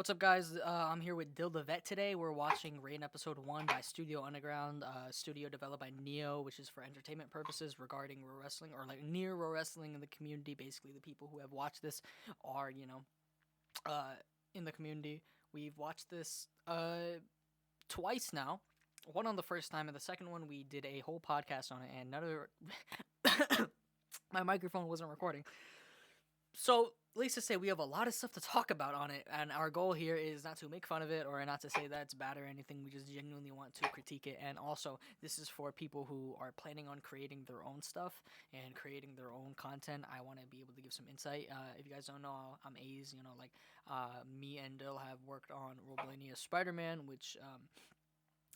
What's up, guys? I'm here with Devitt today. We're watching Rain Episode 1 by Studio Underground, studio developed by Neo, which is for entertainment purposes regarding Pro Wrestling, or like near Pro Wrestling in the community. Basically, the people who have watched this are, uh, in the community. We've watched this twice now. One on the first time, and the second one we did a whole podcast on it, and my microphone wasn't recording. So, let's just say we have a lot of stuff to talk about on it, and our goal here is not to make fun of it or not to say that it's bad or anything. We just genuinely want to critique it, and also this is for people who are planning on creating their own stuff and creating their own content. I want to be able to give some insight. If you guys don't know, I'm A's. Me and Dill have worked on Roblania Spider-Man, which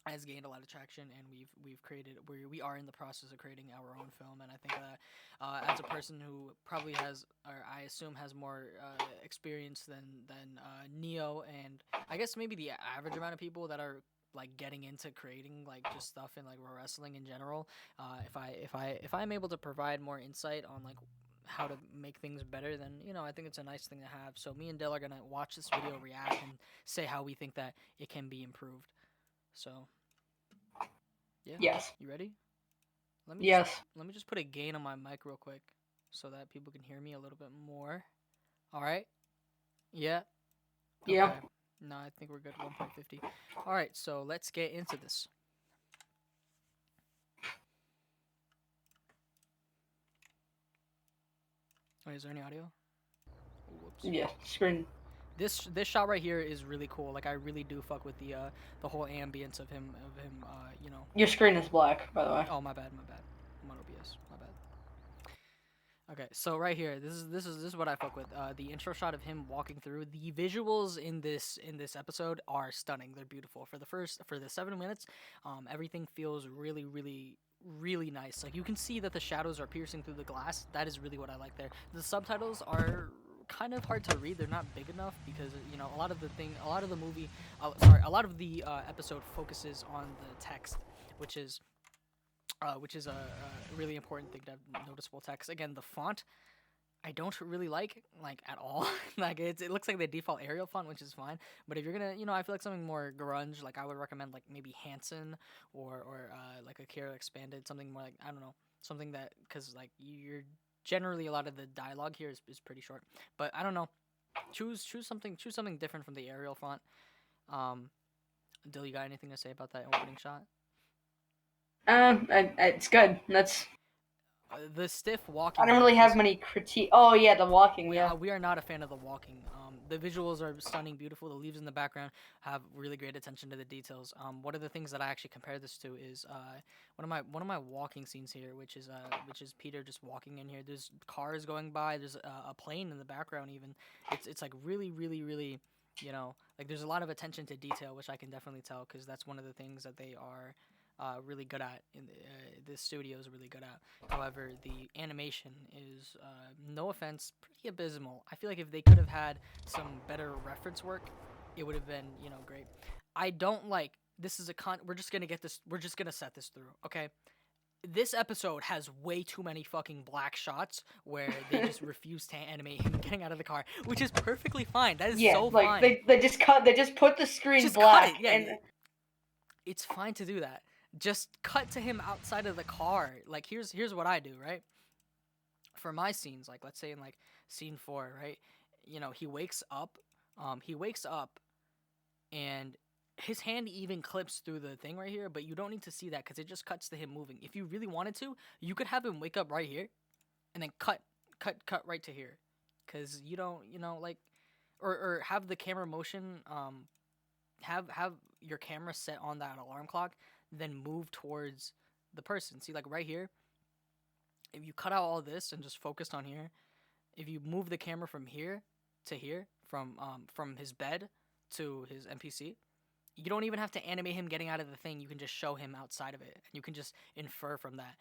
has gained a lot of traction, and we've created we are in the process of creating our own film. And I think as a person who probably has, or I assume has more experience than Neo, and I guess maybe the average amount of people that are like getting into creating like just stuff in like wrestling in general, if I'm able to provide more insight on like how to make things better, then I think it's a nice thing to have. So me and Dill are gonna watch this video, react, and say how we think that it can be improved. So, yeah. Yes. You ready? Let me Yes. let me just put a gain on my mic real quick so that people can hear me a little bit more. All right. Yeah. Okay. Yeah. No, I think we're good. 1.50. All right. So let's get into this. Wait, is there any audio? Whoops. Yeah. Screen. This shot right here is really cool. Like I really do fuck with the whole ambience of him Your screen is black, by the way. Oh, my bad. I'm on OBS. My bad. Okay, so right here, this is what I fuck with. The intro shot of him walking through. The visuals in this episode are stunning. They're beautiful. For the 7 minutes, everything feels really nice. Like you can see that the shadows are piercing through the glass. That is really what I like there. The subtitles are kind of hard to read. They're not big enough because a lot of the movie, a lot of the episode focuses on the text, which is a really important thing to have noticeable text. Again, the font I don't really like at all. Like it looks like the default Arial font, which is fine. But if you're gonna, I feel like something more grunge. Like I would recommend like maybe Hanson or like Akira Expanded, something more like I don't know, something that because like you're generally a lot of the dialogue here is pretty short. But I don't know. Choose something different from the Arial font. Dill, you got anything to say about that opening shot? It's good. That's. The stiff walking. I don't really have many critique. Oh yeah, the walking. We, Yeah. we are not a fan of the walking. The visuals are stunning, beautiful. The leaves in the background have really great attention to the details. One of the things that I actually compare this to is one of my walking scenes here, which is Peter just walking in here. There's cars going by. There's a plane in the background. Even it's like really like there's a lot of attention to detail, which I can definitely tell because that's one of the things that they are really good at. The studio is really good at. However, the animation is, no offense, pretty abysmal. I feel like if they could have had some better reference work, it would have been, great. I don't like. This is we're just gonna get this. We're just gonna set this through, okay? This episode has way too many fucking black shots where they just refuse to animate him getting out of the car, which is perfectly fine. That is so fine. They just put the screen just black. Cut it. Yeah, it's fine to do that. Just cut to him outside of the car. Like here's what I do, right? For my scenes, like let's say in like scene 4, right? He wakes up. He wakes up, and his hand even clips through the thing right here. But you don't need to see that because it just cuts to him moving. If you really wanted to, you could have him wake up right here, and then cut right to here, because you don't, like, or have the camera motion. Have your camera set on that alarm clock, then move towards the person. See, like right here, if you cut out all this and just focused on here, if you move the camera from here to here, from his bed to his NPC, you don't even have to animate him getting out of the thing. You can just show him outside of it, and you can just infer from that.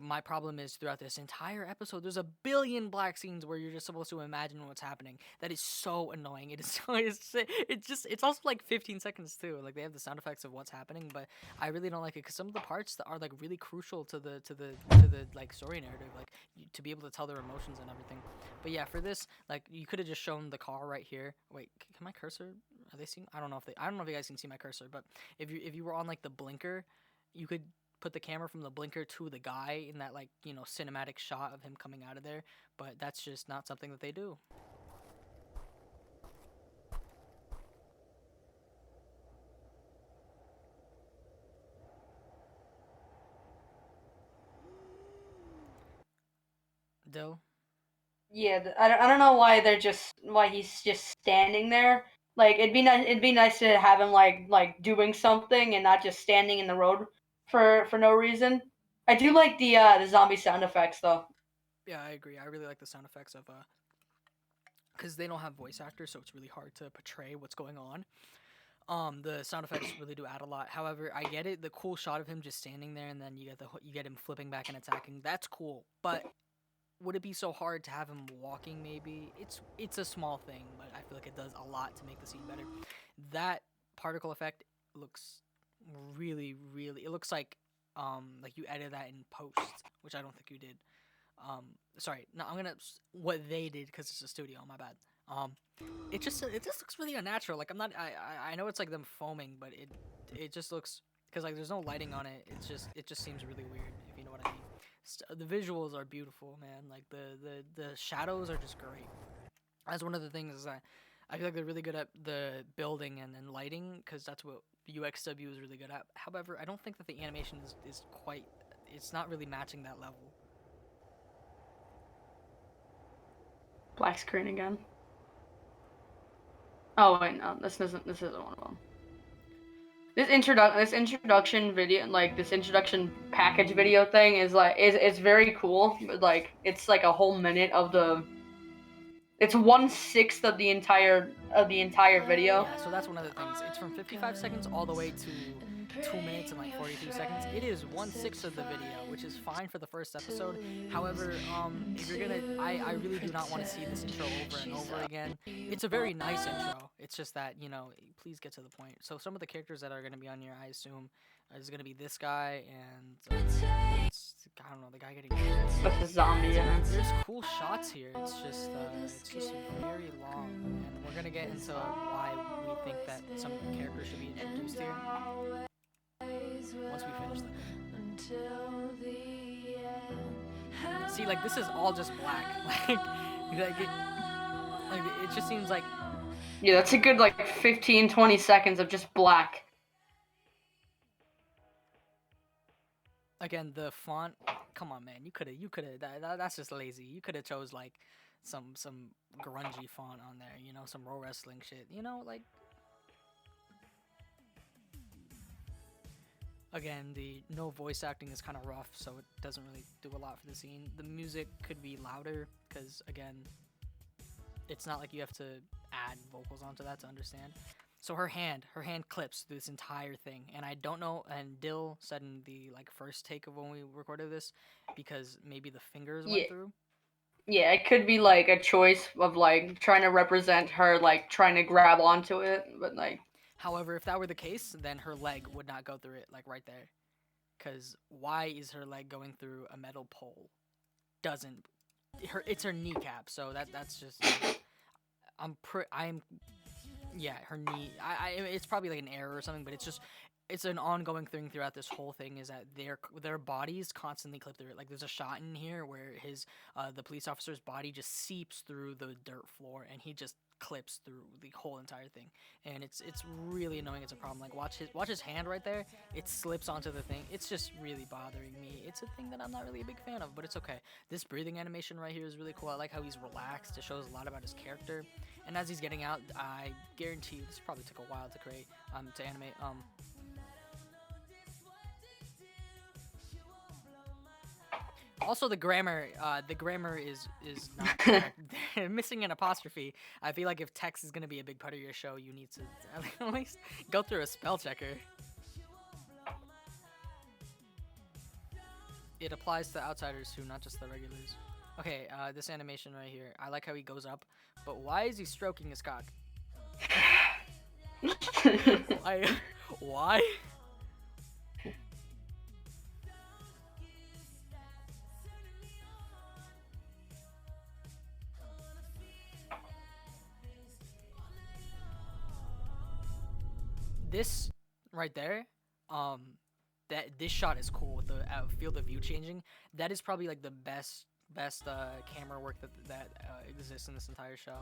my problem is throughout this entire episode, there's a billion black scenes where you're just supposed to imagine what's happening. That is so annoying. It is so it's also like 15 seconds too. Like they have the sound effects of what's happening, but I really don't like it because some of the parts that are like really crucial to the like story narrative, like to be able to tell their emotions and everything. But yeah, for this, like you could have just shown the car right here. Wait, can my cursor? Are they seeing? I don't know if you guys can see my cursor, but if you were on like the blinker, you could put the camera from the blinker to the guy in that like cinematic shot of him coming out of there, but that's just not something that they do. Dill. Yeah, I don't know why he's just standing there. Like it'd be nice to have him like doing something and not just standing in the road for no reason. I do like the zombie sound effects though. Yeah, I agree. I really like the sound effects of because they don't have voice actors, so it's really hard to portray what's going on. The sound effects really do add a lot. However, I get it. The cool shot of him just standing there, and then you get him flipping back and attacking. That's cool. But would it be so hard to have him walking? Maybe it's a small thing, but I feel like it does a lot to make the scene better. That particle effect looks really. It looks like you edited that in post, which I don't think you did. Sorry, no, I'm gonna what they did because it's a studio. My bad. It just looks really unnatural. Like I'm not. I know it's like them foaming, but it just looks because like there's no lighting on it. It just seems really weird if you know what I mean. The visuals are beautiful, man. Like the shadows are just great. That's one of the things is that I feel like they're really good at the building and lighting because that's what UXW is really good at. However, I don't think that the animation is quite. It's not really matching that level. Black screen again. Oh wait, no, this isn't one of them. This introduction video, like this introduction package video thing, is very cool. But, like it's like a whole minute of the. It's 1/6 of the entire video. Yeah, so that's one of the things. It's from 55 seconds all the way to 2 minutes and like 42 seconds. It is 1/6 of the video, which is fine for the first episode. However, if you're gonna, I really do not want to see this intro over and over again. It's a very nice intro. It's just that please get to the point. So some of the characters that are gonna be on here, I assume, is gonna be this guy and I don't know, the guy getting with the zombie in it. There's cool shots here. It's just very long, and we're gonna get into why we think that some characters should be introduced here once we finish them. See, like this is all just black. It just seems like. Yeah, that's a good like 15-20 seconds of just black. Again, the font. Come on, man. You could have. That's just lazy. You could have chose like some grungy font on there. Some pro wrestling shit. Like. Again, the no voice acting is kind of rough, so it doesn't really do a lot for the scene. The music could be louder because again, it's not like you have to add vocals onto that to understand. So her hand clips through this entire thing, and I don't know. And Dill said in the like first take of when we recorded this, because maybe the fingers went through. Yeah, it could be like a choice of like trying to represent her, like trying to grab onto it, but like. However, if that were the case, then her leg would not go through it, like right there. Because why is her leg going through a metal pole? It's her kneecap, so that's just. Yeah, her knee. It's probably like an error or something, but it's an ongoing thing throughout this whole thing is that their bodies constantly clip through it. Like there's a shot in here where the police officer's body just seeps through the dirt floor and he just clips through the whole entire thing, and it's really annoying. It's a problem. Like watch his hand right there. It slips onto the thing. It's just really bothering me. It's a thing that I'm not really a big fan of, but it's okay. This breathing animation right here is really cool. I like how he's relaxed. It shows a lot about his character. And as he's getting out, I guarantee you this probably took a while to create, to animate. Also, the grammar is not correct. Missing an apostrophe. I feel like if text is gonna be a big part of your show, you need to at least go through a spell checker. It applies to outsiders too, not just the regulars. Okay, this animation right here. I like how he goes up, but why is he stroking his cock? Why? Why? This right there, um, that this shot is cool with the field of view changing. That is probably like the best camera work that exists in this entire show.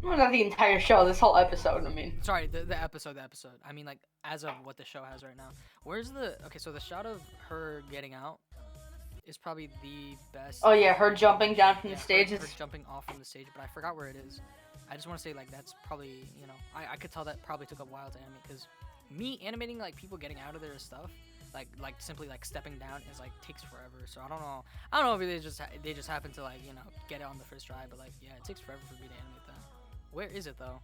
Well, not the entire show. This whole episode. I mean. Sorry, the episode, the episode. I mean, like as of what the show has right now. Where's the okay? So the shot of her getting out is probably the best. Oh yeah, her jumping down from the stage her is. jumping off from the stage, but I forgot where it is. I just want to say like that's probably I could tell that probably took a while to animate because me animating like people getting out of their stuff like simply like stepping down is like takes forever. So I don't know if they just happen to like get it on the first try, but like yeah, it takes forever for me to animate that. Where is it though?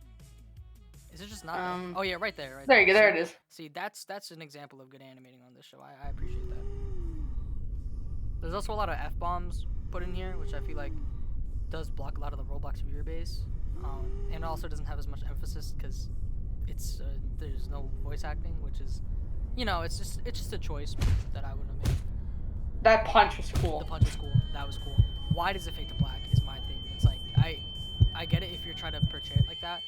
Is it just not there? Oh yeah, right there, right there. There You go. There it is. See, that's an example of good animating on this show. I appreciate that. There's also a lot of F-bombs put in here, which I feel like does block a lot of the Roblox viewer base, and also doesn't have as much emphasis because it's there's no voice acting, which is, it's just a choice that I would have made. That punch was cool. The punch was cool. That was cool. Why does it fade to black? Is my thing. It's like I get it if you're trying to portray it like that,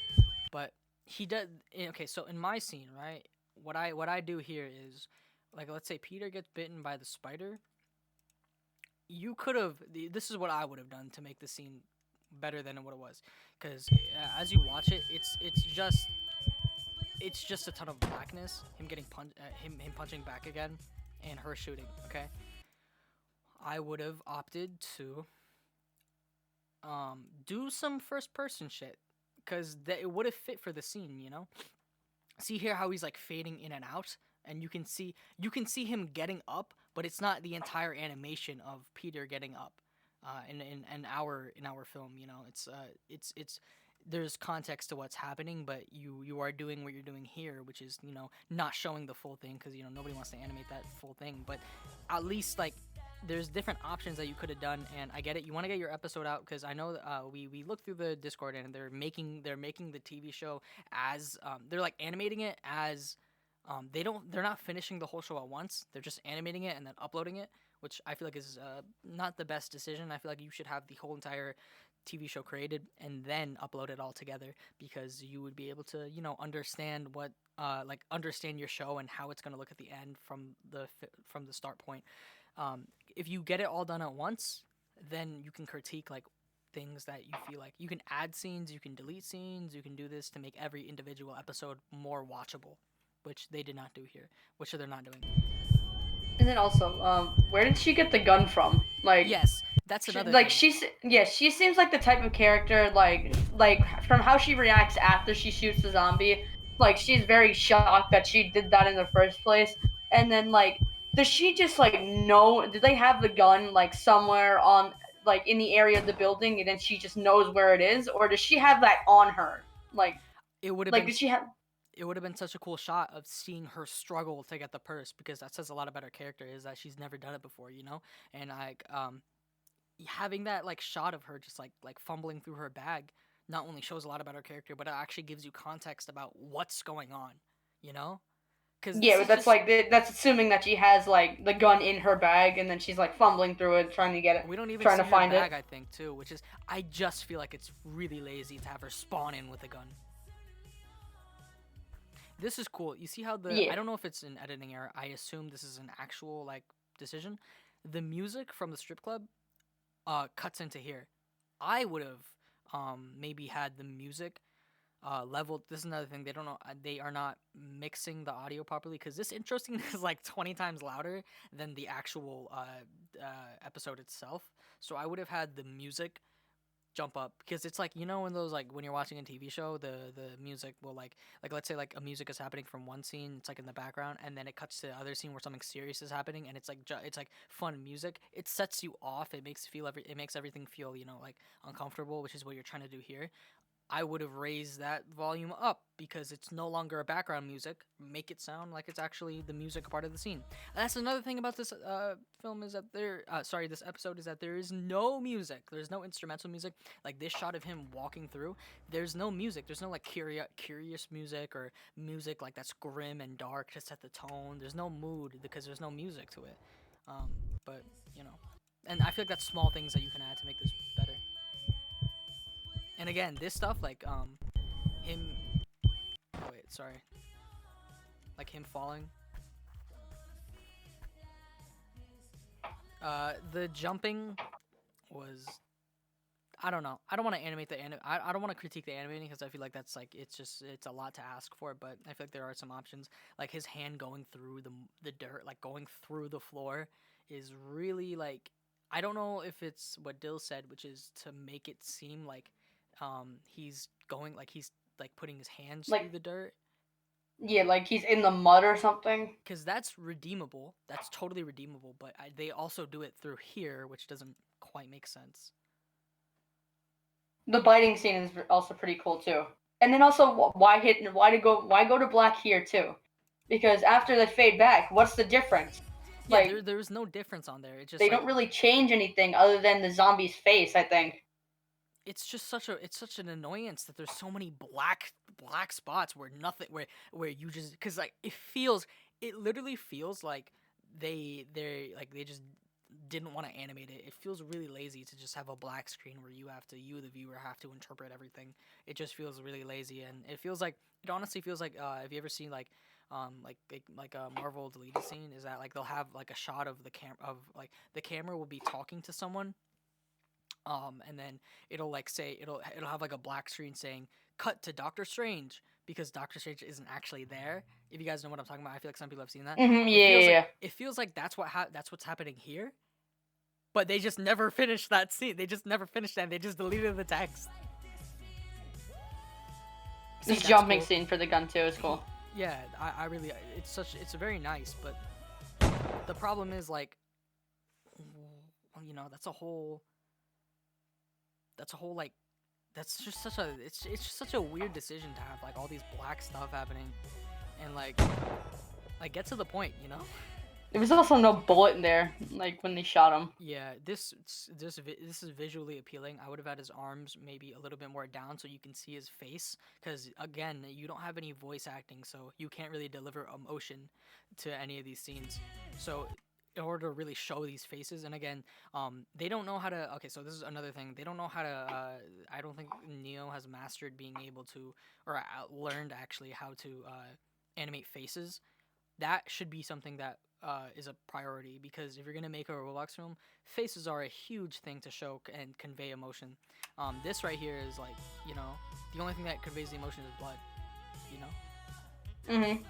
but he does. Okay, so in my scene, right, what I do here is, like, let's say Peter gets bitten by the spider. You could have. This is what I would have done to make the scene better than what it was, because as you watch it, it's just a ton of blackness. Him getting him punching back again, and her shooting. Okay, I would have opted to do some first person shit, because it would have fit for the scene. See here how he's like fading in and out, and you can see him getting up, but it's not the entire animation of Peter getting up. In our film, it's there's context to what's happening, but you are doing what you're doing here, which is not showing the full thing, because nobody wants to animate that full thing, but at least like there's different options that you could have done. And I get it, you want to get your episode out, because I know we looked through the Discord, and they're making the TV show as they're like animating it as they're not finishing the whole show at once. They're just animating it and then uploading it, which I feel like is not the best decision. I feel like you should have the whole entire TV show created and then upload it all together, because you would be able to understand what understand your show and how it's going to look at the end from the start point. If you get it all done at once, then you can critique like things that you feel like you can add scenes, you can delete scenes, you can do this to make every individual episode more watchable, which they did not do here, which they're not doing. And then also, where did she get the gun from? Like, yes, that's another like thing. she seems like the type of character like from how she reacts after she shoots the zombie, like she's very shocked that she did that in the first place. And then like, does she just like know? Did they have the gun like somewhere on like in the area of the building, and then she just knows where it is, or does she have that on her? Like, It would have like been did she have? it would have been such a cool shot of seeing her struggle to get the purse, because that says a lot about her character, is that she's never done it before, and like having that like shot of her just like fumbling through her bag not only shows a lot about her character, but it actually gives you context about what's going on, because Yeah, but that's like that's assuming that she has like the gun in her bag, and then she's like fumbling through it, trying to get it, we don't even trying see to her find bag, it. I think, too, which is, I just feel like it's really lazy to have her spawn in with a gun. This is cool. You see how Yeah. I don't know if it's an editing error. I assume this is an actual like decision. The music from the strip club cuts into here. I would have maybe had the music leveled. This is another thing, they don't know, they are not mixing the audio properly, because this intro scene is like 20 times louder than the actual episode itself. So I would have had the music jump up, because it's like, in those, like when you're watching a TV show, the music will like let's say like a music is happening from one scene, it's like in the background, and then it cuts to the other scene where something serious is happening, and it's like it's like fun music. It sets you off. It makes everything feel like uncomfortable, which is what you're trying to do here. I would have raised that volume up because it's no longer a background music. Make it sound like it's actually the music part of the scene. And that's another thing about this film is that this episode is that there is no music. There's no instrumental music. Like this shot of him walking through, there's no music. There's no like curious music or music like that's grim and dark to set the tone. There's no mood because there's no music to it. Um, but you know, and I feel like that's small things that you can add to make this better. And again, this stuff like him. Oh wait, sorry. Like him falling. The jumping was. I don't know. I don't want to animate the anim. I don't want to critique the animating because I feel like that's like it's a lot to ask for. But I feel like there are some options. Like his hand going through the dirt, like going through the floor, is really like. I don't know if it's what Dill said, which is to make it seem like he's going like he's like putting his hands through Like, the dirt. yeah, like he's in the mud or something. Because that's redeemable. That's totally redeemable. But they also do it through here, which doesn't quite make sense. The biting scene is also pretty cool too. And then also, why go to black here too? Because after they fade back, what's the difference? Yeah, Like, there's no difference on there. It's just they like don't really change anything other than the zombie's face, I think. it's just such an annoyance that there's so many black spots where nothing where you just because like it literally feels like they just didn't want to animate it. It feels really lazy to just have a black screen where you the viewer have to interpret everything. It just feels really lazy, and it honestly feels like have you ever seen like a Marvel deleted scene? Is that like they'll have like a shot of the camera will be talking to someone, and then it'll like say it'll have like a black screen saying cut to Doctor Strange because Doctor Strange isn't actually there. If you guys know what I'm talking about, I feel like some people have seen that. Yeah. It feels like that's what's happening here, but they just never finished that scene. They just never finished that. They just deleted the text. See, This that's jumping cool. scene for the gun too is cool. Yeah, I really it's very nice, but the problem is like that's a whole like that's just such a it's just such a weird decision to have like all these black stuff happening and like get to the point, you know? There was also no bullet in there, like when they shot him. Yeah, this is visually appealing. I would have had his arms maybe a little bit more down so you can see his face cuz again, you don't have any voice acting, so you can't really deliver emotion to any of these scenes. So in order to really show these faces, and again, they don't know how to. Okay, so this is another thing. They don't know how to. I don't think Neo has mastered being able to, or learned actually how to animate faces. That should be something that is a priority because if you're gonna make a Roblox film, faces are a huge thing to show and convey emotion. This right here is like, the only thing that conveys the emotion is blood. You know. Mhm.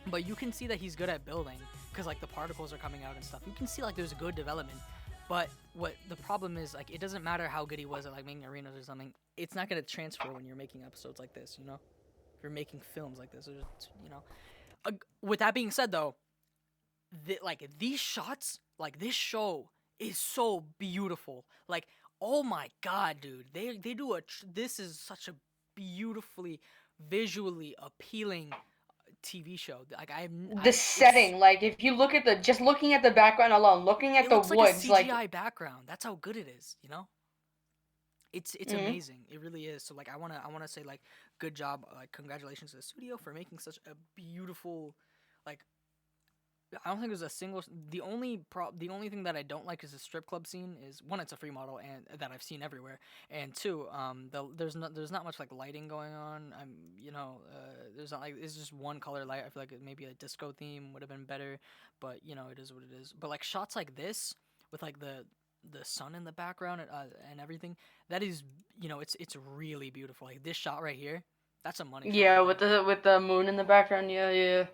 But you can see that he's good at building because like the particles are coming out and stuff. You can see like there's a good development. But what the problem is, like, it doesn't matter how good he was at like making arenas or something. It's not gonna transfer when you're making episodes like this. You know, if you're making films like this, with that being said, though, like these shots, like this show is so beautiful. Like, oh my god, dude, they do this is such a beautifully visually appealing TV show. Like The setting, like if you look at just looking at the background alone, looking at it the looks like a woods, like CGI background. That's how good it is. You know, it's Mhm. amazing. It really is. So like I wanna say like good job. Like congratulations to the studio for making such a beautiful like I don't think there's a single. The only thing that I don't like is the strip club scene. Is one, it's a free model and that I've seen everywhere, and two, there's not much like lighting going on. There's not like it's just one color light. I feel like maybe a disco theme would have been better, but it is what it is. But like shots like this with like the sun in the background and everything, that is it's really beautiful. Like this shot right here, that's a money shot yeah, right with there. the moon in the background, yeah,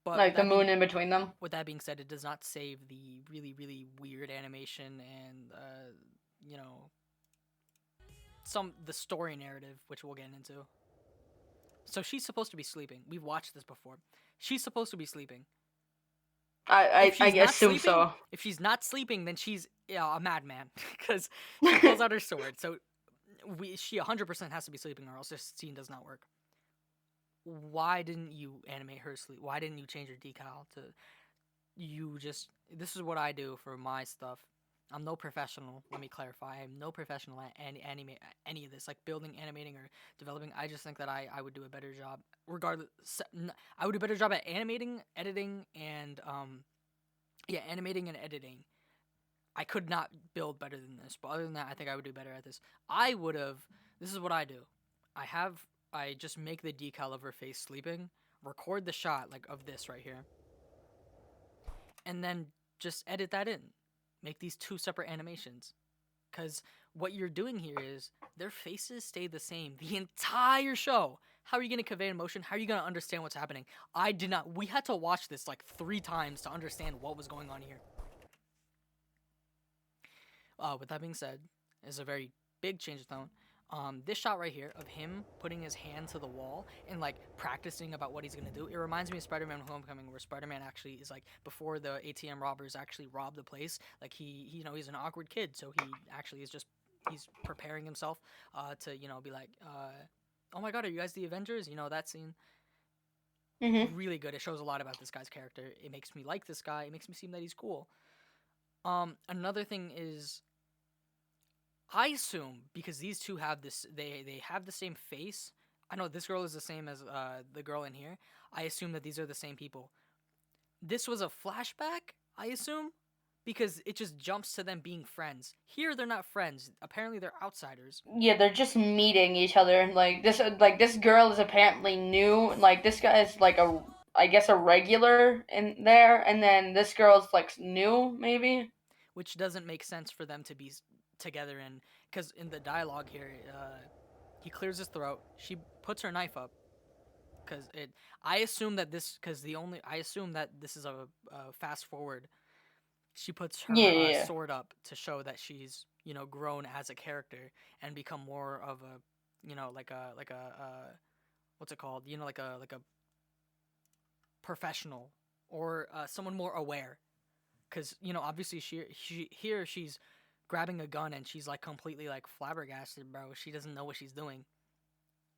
But like the moon in between them. with that being said, it does not save the really, really weird animation and you know, the story narrative, which we'll get into. So she's supposed to be sleeping. We've watched this before. She's supposed to be sleeping. If I she's not assume sleeping, so. then she's a madman because she pulls out her sword. So She 100% has to be sleeping, or else this scene does not work. Why didn't you animate her sleep? Why didn't you change your decal to this is what I do for my stuff. I'm no professional. Let me clarify. I'm no professional at animate any of this, like building, animating, or developing. I just think that I would do a better job. Regardless, I would do a better job at animating, editing, and animating and editing. I could not build better than this, but other than that, I think I would do better at this. I would have. This is what I do. I just make the decal of her face sleeping, record the shot like of this right here, and then just edit that in. Make these two separate animations. Because what you're doing here is their faces stay the same the entire show. How are you going to convey emotion? How are you going to understand what's happening? I did not. We had to watch this like 3 times to understand what was going on here. With that being said, it's a very big change of tone. This shot right here of him putting his hand to the wall and like practicing about what he's gonna do, it reminds me of Spider-Man Homecoming, where Spider-Man actually is like, before the ATM robbers actually rob the place, like he he's an awkward kid, so he actually is just he's preparing himself to be like, oh my god, are you guys the Avengers? That scene. Mm-hmm. Really good. It shows a lot about this guy's character. It makes me like this guy. It makes me seem that he's cool. Another thing is, I assume because these two have this, they have the same face. I know this girl is the same as the girl in here. I assume that these are the same people. This was a flashback, I assume, because it just jumps to them being friends. Here they're not friends. Apparently they're outsiders. Yeah, they're just meeting each other. This girl is apparently new. Like this guy is like I guess a regular in there, and then this girl's like new maybe. Which doesn't make sense for them to be together in, because in the dialogue here, he clears his throat. She puts her knife up, because it. I assume that I assume that this is a fast forward. She puts Yeah, her yeah, yeah. sword up to show that she's grown as a character and become more of a like a what's it called, like a professional, or someone more aware, because obviously she's grabbing a gun and she's like completely like flabbergasted, bro. She doesn't know what she's doing.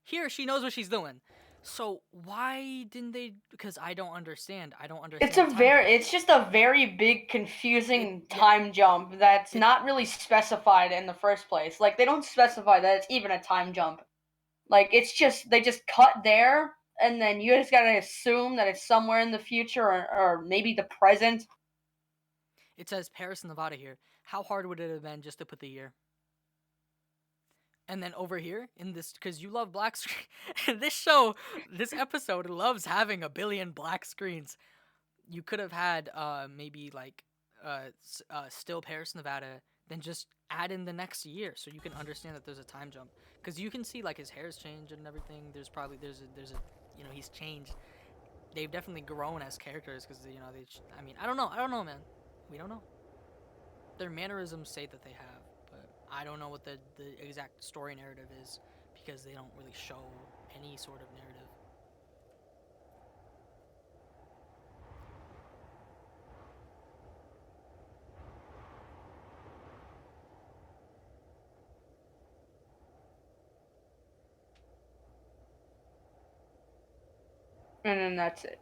Here she knows what she's doing. So why didn't they? Because I don't understand. I don't understand the time jump. It's just a very big It confusing Yeah. time jump that's It not really specified in the first place. Like they don't specify that it's even a time jump. Like it's just they just cut there, and then you just gotta assume that it's somewhere in the future, or maybe the present. it says Paris, Nevada here. How hard would it have been just to put the year? And then over here in this, because you love black screen, this episode loves having a billion black screens. You could have had maybe like still Paris, Nevada, then just add in the next year so you can understand that there's a time jump. Because you can see like his hair's changed and everything. There's a he's changed. They've definitely grown as characters because I mean, I don't know, man. We don't know. Their mannerisms say that they have, but I don't know what the exact story narrative is, because they don't really show any sort of narrative. And then that's it.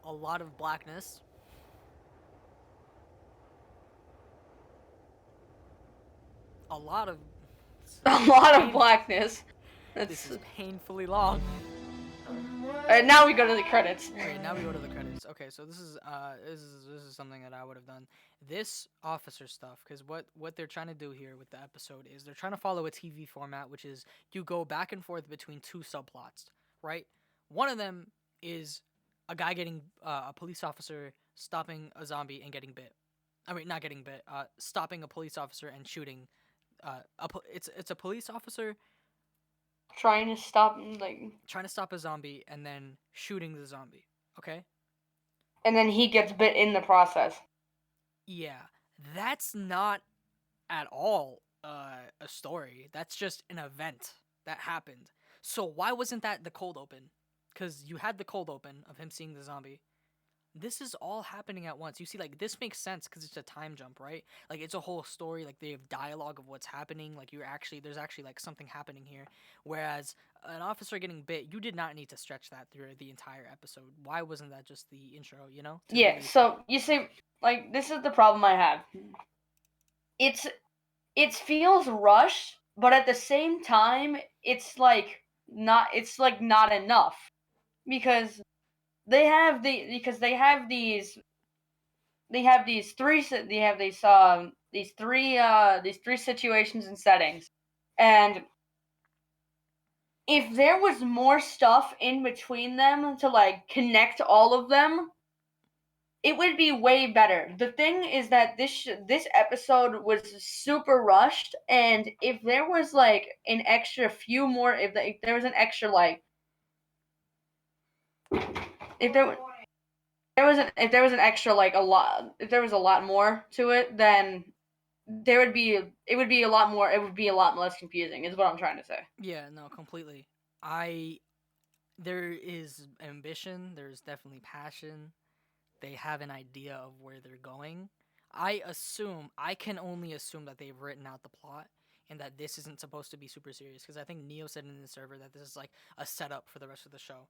A lot of blackness. A lot of A lot of blackness. This That's is painfully long. and now we go to the credits. Okay, now we go to the credits. Okay, so this is something that I would have done. This officer stuff, because what they're trying to do here with the episode is they're trying to follow a TV format, which is you go back and forth between two subplots, right? One of them is a guy getting a police officer stopping a zombie and getting bit. I mean, not getting bit. Stopping a police officer and shooting. It's a police officer Trying to stop like, trying to stop a zombie and then shooting the zombie. Okay? and then he gets bit in the process. Yeah. That's not at all a story. That's just an event that happened. So why wasn't that the cold open? Because you had the cold open of him seeing the zombie. this is all happening at once. You see, like, this makes sense because it's a time jump, right? Like, it's a whole story. Like, they have dialogue of what's happening. Like, there's actually like something happening here. Whereas an officer getting bit, you did not need to stretch that through the entire episode. Why wasn't that just the intro? You know, to Yeah, really. so you see, like, this is the problem I have. It's it feels rushed, but at the same time, it's like not enough because they have these three situations and settings, and if there was more stuff in between them to like connect all of them, it would be way better. The thing is that this episode was super rushed, and if there was like an extra few more, if there was an extra like, if there if there was an extra like a lot, if there was a lot more to it, then it would be a lot more. It would be a lot less confusing. Is what I'm trying to say. Yeah, no, completely. I There is ambition. There's definitely passion. They have an idea of where they're going. I can only assume that they've written out the plot and that this isn't supposed to be super serious because I think Neo said in the server that this is like a setup for the rest of the show.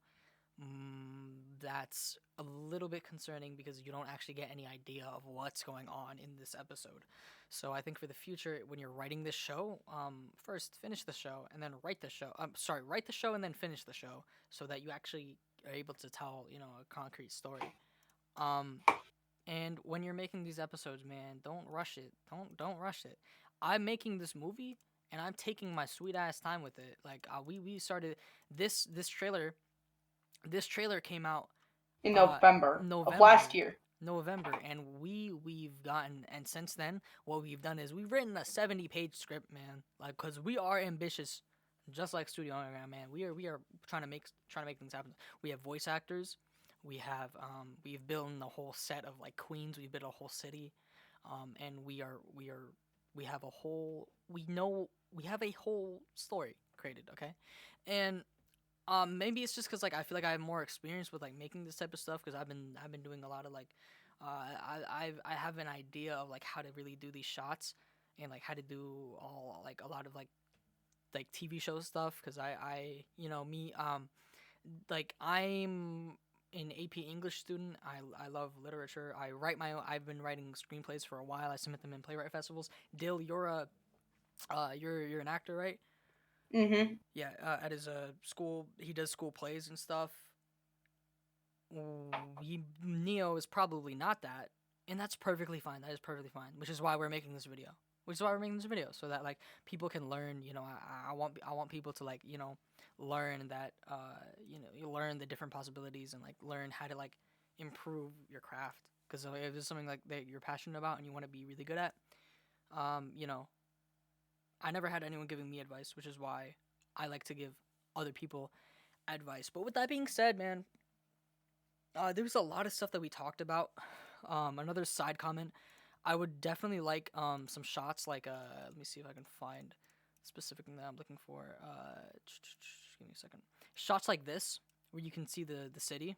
That's a little bit concerning because you don't actually get any idea of what's going on in this episode. So I think for the future, when you're writing this show, first finish the show and then write the show. Write the show and then finish the show so that you actually are able to tell, a concrete story. Um, and when you're making these episodes, man, don't rush it. Don't rush it. I'm making this movie and I'm taking my sweet ass time with it. Like we started this trailer. This trailer came out In uh November of last November. year. November, and we've gotten, and since then what we've done is we've written a 70-page script, man. Like, cuz we are ambitious, just like Studio Underground, man. We are trying to make things happen. We have voice actors. We've built a whole set of like queens. We've built a whole city. And we have a whole we have a whole story created, okay? And maybe it's just because like I feel like I have more experience with like making this type of stuff because I've been doing a lot of like I have an idea of like how to really do these shots and like how to do all like a lot of like TV show stuff because I me like I'm an AP English student. I love literature. I've been writing screenplays for a while. I submit them in playwright festivals. Dill, you're an actor, right? Mhm. Yeah, at his school, he does school plays and stuff. Neo is probably not that, and that's perfectly fine. That is perfectly fine. Which is why we're making this video. So that like people can learn. I want people to like learn that you learn the different possibilities and like learn how to like improve your craft. Because if it's something like that you're passionate about and you want to be really good at, um, you know, I never had anyone giving me advice, which is why I like to give other people advice. But with that being said, man, there was a lot of stuff that we talked about. Another side comment, I would definitely like some shots. Like let me see if I can find specific thing that I'm looking for. Give me a second. Shots like this, where you can see the city.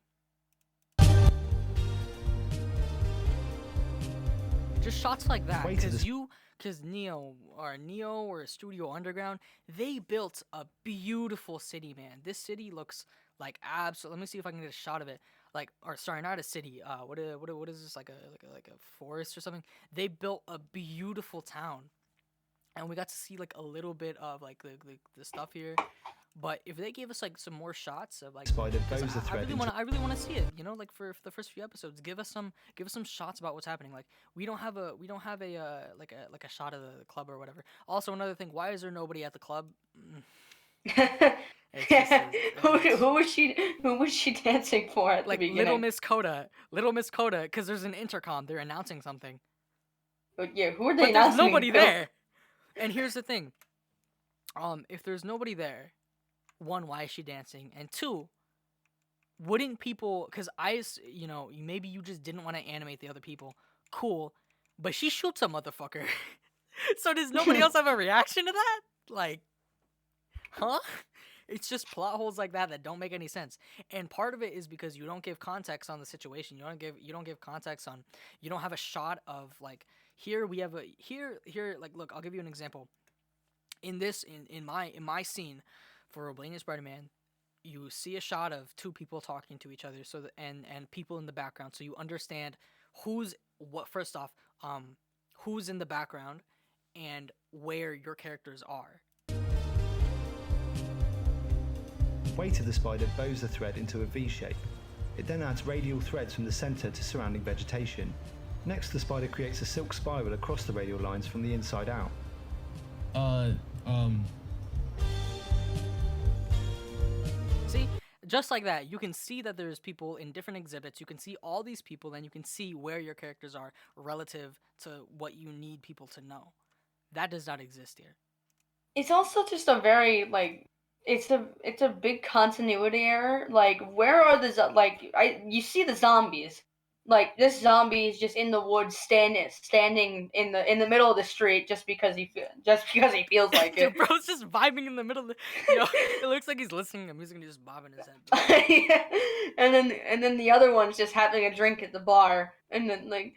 Just shots like that, because Neo or Studio Underground, they built a beautiful city, man. This city looks like absolute. Let me see if I can get a shot of it. Like, or sorry, not a city. What is this? Like a forest or something? They built a beautiful town, and we got to see like a little bit of like the stuff here. But if they gave us like some more shots of like, I really want to see it. Like for the first few episodes, give us some shots about what's happening. Like we don't have a like a shot of the club or whatever. Also, another thing, why is there nobody at the club? It's just Who was she dancing for at the like Little beginning? Miss Coda, because there's an intercom. They're announcing something, Yeah, who are they but there's announcing nobody to? there. And here's the thing, if there's nobody there, one, why is she dancing? And two, wouldn't people? Because maybe you just didn't want to animate the other people. Cool, but she shoots a motherfucker. So does nobody else have a reaction to that? Like, huh? It's just plot holes like that don't make any sense. And part of it is because you don't give context on the situation. You don't give context on, you don't have a shot of like, here we have a here like, look, I'll give you an example. In my scene for Roblania Spider-Man, you see a shot of two people talking to each other, so and people in the background, so you understand who's what. First off, who's in the background and where your characters are. Weight of the spider bows the thread into a V shape. It then adds radial threads from the centre to surrounding vegetation. Next, the spider creates a silk spiral across the radial lines from the inside out. See, just like that, you can see that there's people in different exhibits. You can see all these people, then you can see where your characters are relative to what you need people to know. That does not exist here. It's also just a very like it's a big continuity error. Like where are you see the zombies. Like this zombie is just in the woods standing in the middle of the street just because he feels like it. Dude, bro's just vibing in the middle of the, yo, it looks like he's listening to music and he's just bobbing his head, bro. And then the other one's just having a drink at the bar, and then like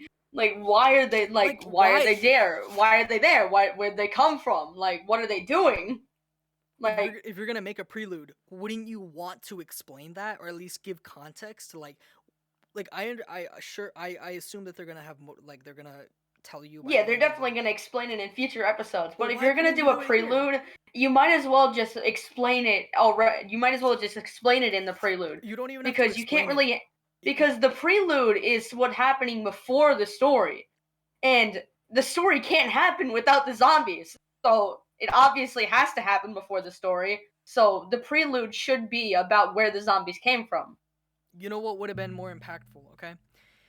why are they why are why? they there? Why are they there? Where'd they come from? Like what are they doing? Like If you're gonna make a prelude, wouldn't you want to explain that, or at least give context to like I assume that they're gonna have they're gonna tell you about yeah, the they're end of definitely gonna explain it in future episodes. But if why you're gonna couldn't you do a do it here? prelude, you might as well just explain it already. You might as well just explain it in the prelude You don't even have to because you can't explain it. really because the prelude is what happening before the story, and the story can't happen without the zombies. So it obviously has to happen before the story. So the prelude should be about where the zombies came from. You know what would have been more impactful, okay?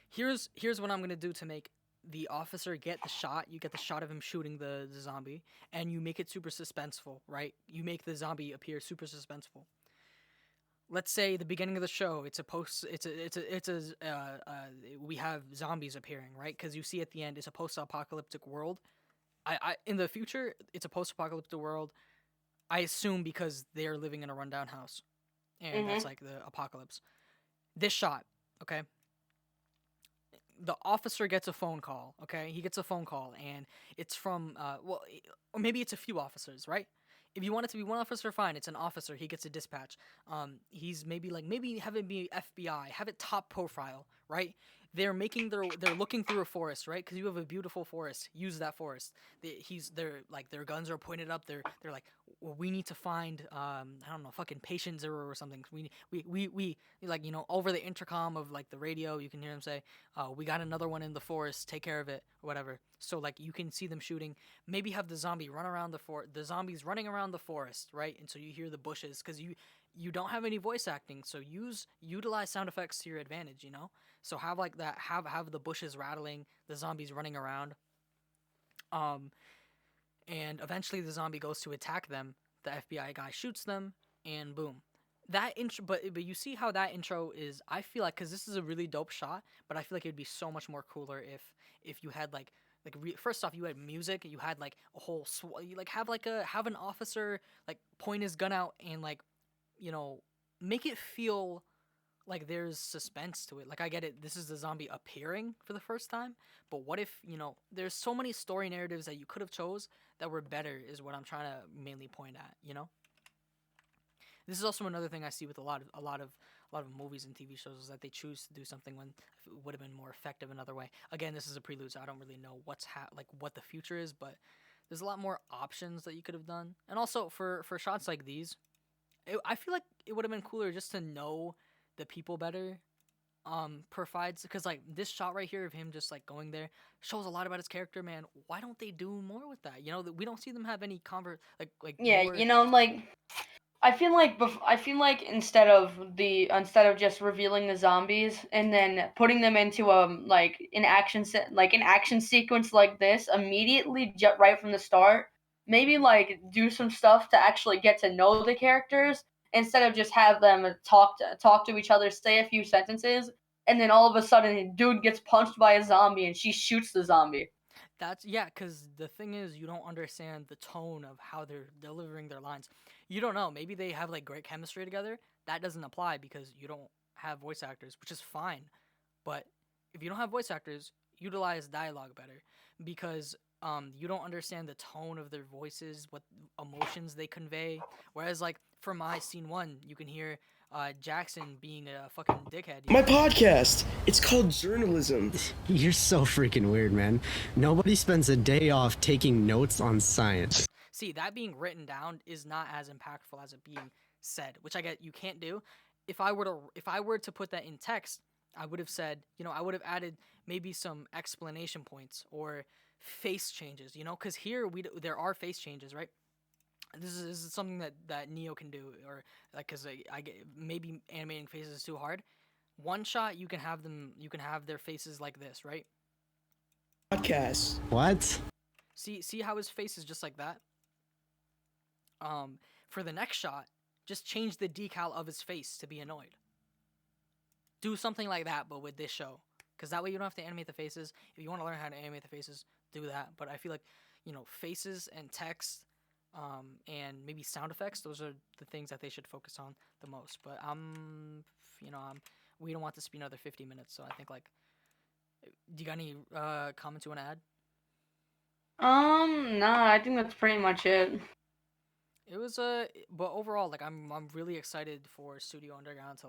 Here's what I'm gonna do to make the officer get the shot. You get the shot of him shooting the zombie, and you make it super suspenseful, right? You make the zombie appear super suspenseful. Let's say the beginning of the show, we have zombies appearing, right? Because you see at the end, it's a post-apocalyptic world. I in the future, it's a post-apocalyptic world. I assume because they're living in a rundown house, and that's Mhm. like the apocalypse. This shot, okay? The officer gets a phone call, okay? He gets a phone call, and it's from, or maybe it's a few officers, right? If you want it to be one officer, fine. It's an officer. He gets a dispatch. He's maybe have it be FBI, have it top profile, right? They're looking through a forest, right? Because you have a beautiful forest. Use that forest. They're like, their guns are pointed up. They're like, well, we need to find I don't know, fucking patient zero or something. We like, over the intercom of like the radio, you can hear them say, we got another one in the forest, take care of it, or whatever. So like, you can see them shooting. Maybe have the zombies running around the forest, right? And so you hear the bushes, because you don't have any voice acting, so utilize sound effects to your advantage, so have like that, have the bushes rattling, the zombies running around, um and eventually the zombie goes to attack them. The FBI guy shoots them, and boom. That intro, but you see how that intro is. I feel like, because this is a really dope shot, but I feel like it'd be so much more cooler if you had first off, you had music. You had like a whole you like have an officer like point his gun out, and like, you know make it feel like there's suspense to it. Like, I get it, this is the zombie appearing for the first time, but what if, there's so many story narratives that you could have chose that were better, is what I'm trying to mainly point at. This is also another thing I see with a lot of movies and TV shows, is that they choose to do something when it would have been more effective another way. Again, this is a prelude, so I don't really know what the future is, but there's a lot more options that you could have done. And also for shots like these, I feel like it would have been cooler just to know the people better, provides, because like this shot right here of him just like going there shows a lot about his character, man. Why don't they do more with that? We don't see them have any Yeah, more. I feel like instead of just revealing the zombies and then putting them into an action sequence like this immediately right from the start, maybe like do some stuff to actually get to know the characters instead of just have them talk to each other, say a few sentences, and then all of a sudden dude gets punched by a zombie and she shoots the zombie. That's yeah, because the thing is, you don't understand the tone of how they're delivering their lines. You don't know. Maybe they have like great chemistry together. That doesn't apply because you don't have voice actors, which is fine. But if you don't have voice actors, utilize dialogue better because you don't understand the tone of their voices, what emotions they convey. Whereas like for my scene one, you can hear Jackson being a fucking dickhead. My podcast. It's called journalism. You're so freaking weird, man. Nobody spends a day off taking notes on science. See, that being written down is not as impactful as it being said, which I get you can't do. If I were to put that in text, I would have said, I would have added maybe some explanation points or face changes, cuz here there are face changes, right? This is something that Neo can do, or like cuz I get maybe animating faces is too hard. One shot you can have their faces like this, right? Podcast. What? See how his face is just like that? For the next shot, just change the decal of his face to be annoyed. Do something like that, but with this show, because that way you don't have to animate the faces. If you want to learn how to animate the faces, do that. But I feel like, faces and text, and maybe sound effects, those are the things that they should focus on the most. But we don't want this to be another 50 minutes, so I think like, do you got any comments you want to add? No, I think that's pretty much it. It was but overall, like I'm really excited for Studio Underground to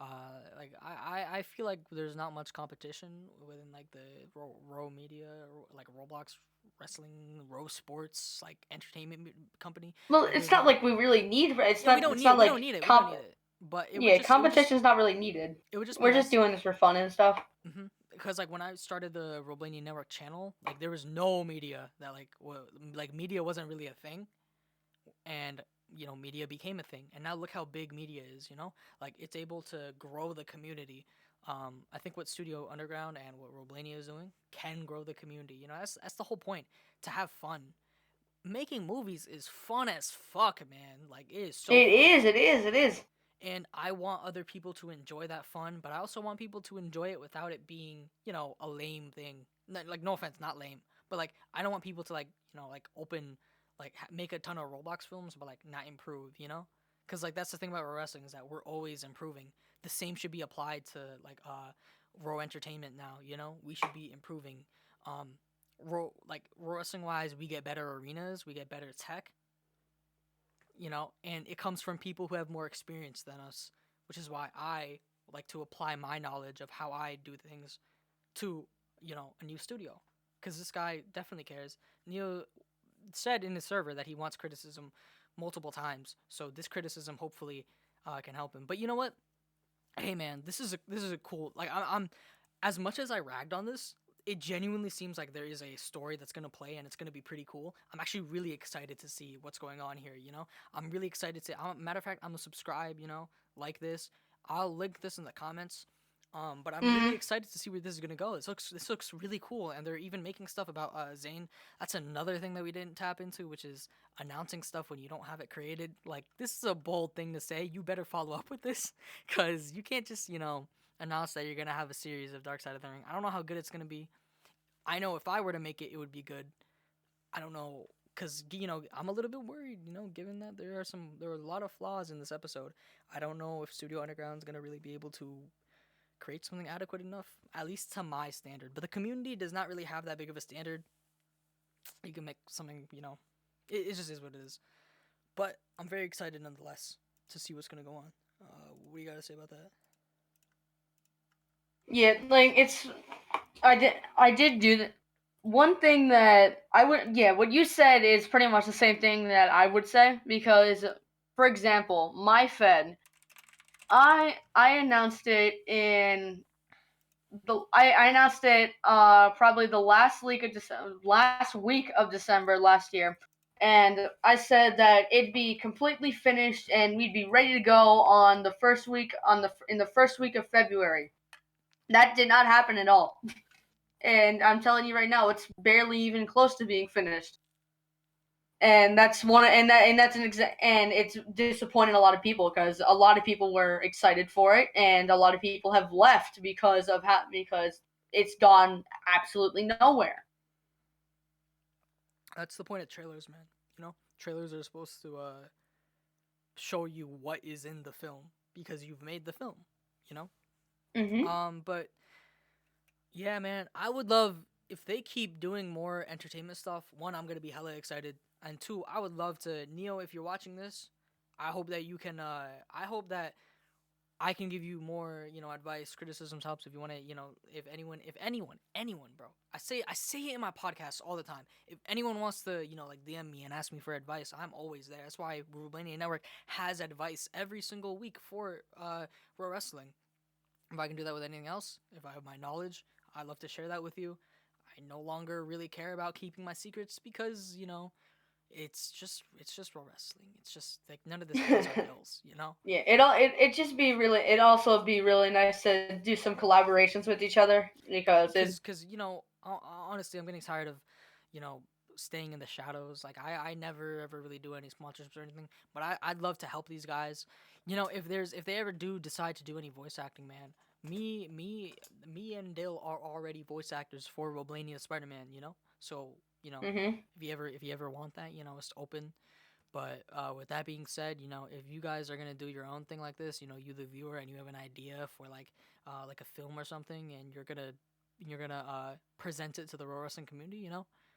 I feel like there's not much competition within like the Row Media, like Roblox Wrestling, Row Sports, like entertainment company. Well, Like, it's there's not like we really need. It's yeah, not. It's not we like don't need it. We don't need it. But competition's not really needed. It would just We're be just nice. doing this for fun and stuff. Because like when I started the Roblania Network channel, like there was no media that like media wasn't really a thing, and media became a thing, and now look how big media is. Like it's able to grow the community. I think what Studio Underground and what Roblania is doing can grow the community. That's the whole point, to have fun. Making movies is fun as fuck, man. Like it is so. It fun. is. It is. And I want other people to enjoy that fun, but I also want people to enjoy it without it being, a lame thing. Like, no offense, not lame, but like, I don't want people to like, open, like, make a ton of Roblox films, but like, not improve, Because like that's the thing about wrestling, is that we're always improving. The same should be applied to like Raw Entertainment now. We should be improving. Raw wrestling wise, we get better arenas, we get better tech. And it comes from people who have more experience than us, which is why I like to apply my knowledge of how I do things to, a new studio. Because this guy definitely cares. Neo said in his server that he wants criticism multiple times, so this criticism hopefully can help him. But you know what? Hey man, this is a cool, like I'm as much as I ragged on this, it genuinely seems like there is a story that's going to play, and it's going to be pretty cool. I'm actually really excited to see what's going on here, I'm really excited to matter of fact, I'm going to subscribe, like this. I'll link this in the comments. But I'm really excited to see where this is going to go. This looks really cool, and they're even making stuff about Zane. That's another thing that we didn't tap into, which is announcing stuff when you don't have it created. Like, this is a bold thing to say. You better follow up with this, cuz you can't just, announce that you're going to have a series of Dark Side of the Ring. I don't know how good it's going to be. I know if I were to make it, it would be good. I don't know, because, I'm a little bit worried, given that there are a lot of flaws in this episode. I don't know if Studio Underground's going to really be able to create something adequate enough, at least to my standard. But the community does not really have that big of a standard. You can make something, it just is what it is. But I'm very excited nonetheless to see what's going to go on. What do you got to say about that? Yeah, like I did do that. One thing that I would, what you said is pretty much the same thing that I would say, because, for example, my Fed, I announced it in I announced it probably the last week of December last year, and I said that it'd be completely finished and we'd be ready to go on the first week in the first week of February. That did not happen at all. And I'm telling you right now, it's barely even close to being finished. And that's and it's disappointed a lot of people, because a lot of people were excited for it, and a lot of people have left because it's gone absolutely nowhere. That's the point of trailers, man. You know, trailers are supposed to show you what is in the film because you've made the film. You know. But yeah, man, I would love if they keep doing more entertainment stuff. One, I'm gonna be hella excited, and two, I would love to Neo. If you're watching this, I hope that you can. I hope that I can give you more, advice, criticisms, helps if you want to, if anyone, bro. I say it in my podcast all the time. If anyone wants to, like DM me and ask me for advice, I'm always there. That's why Roblania Network has advice every single week for pro wrestling. If I can do that with anything else, if I have my knowledge, I'd love to share that with you. I no longer really care about keeping my secrets because, it's just pro wrestling. It's just like none of this pays our bills, Yeah, it also be really nice to do some collaborations with each other because it's Because honestly, I'm getting tired of, you know, staying in the shadows. Like I never ever really do any sponsorships or anything, but I'd love to help these guys. If they ever do decide to do any voice acting, man, me and Dale are already voice actors for Roblania Spider-Man. So mhm. if you ever want that, it's open. But with that being said, if you guys are gonna do your own thing like this, you the viewer, and you have an idea for like a film or something, and you're gonna present it to the pro wrestling community,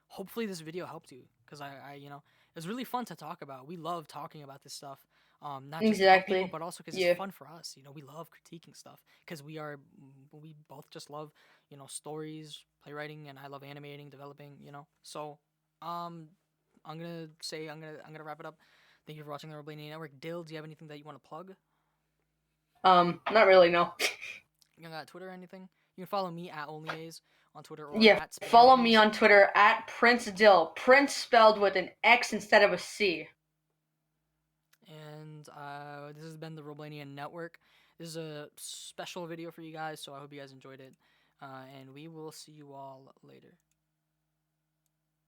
hopefully this video helped you, because it was really fun to talk about. We love talking about this stuff, not just to help people, Exactly. but also because Yeah. it's fun for us. We love critiquing stuff because we both just love stories, playwriting, and I love animating, developing. So um I'm gonna wrap it up. Thank you for watching the Roblania Network. Dill, do you have anything that you want to plug? Not really, no. You got Twitter or anything? You can follow me at OnlyAs on Twitter or Yeah, at follow me SpamAs. on Twitter at Prince Dill. Prince spelled with an X instead of a C. And this has been the Roblania Network. This is a special video for you guys, so I hope you guys enjoyed it. And we will see you all later.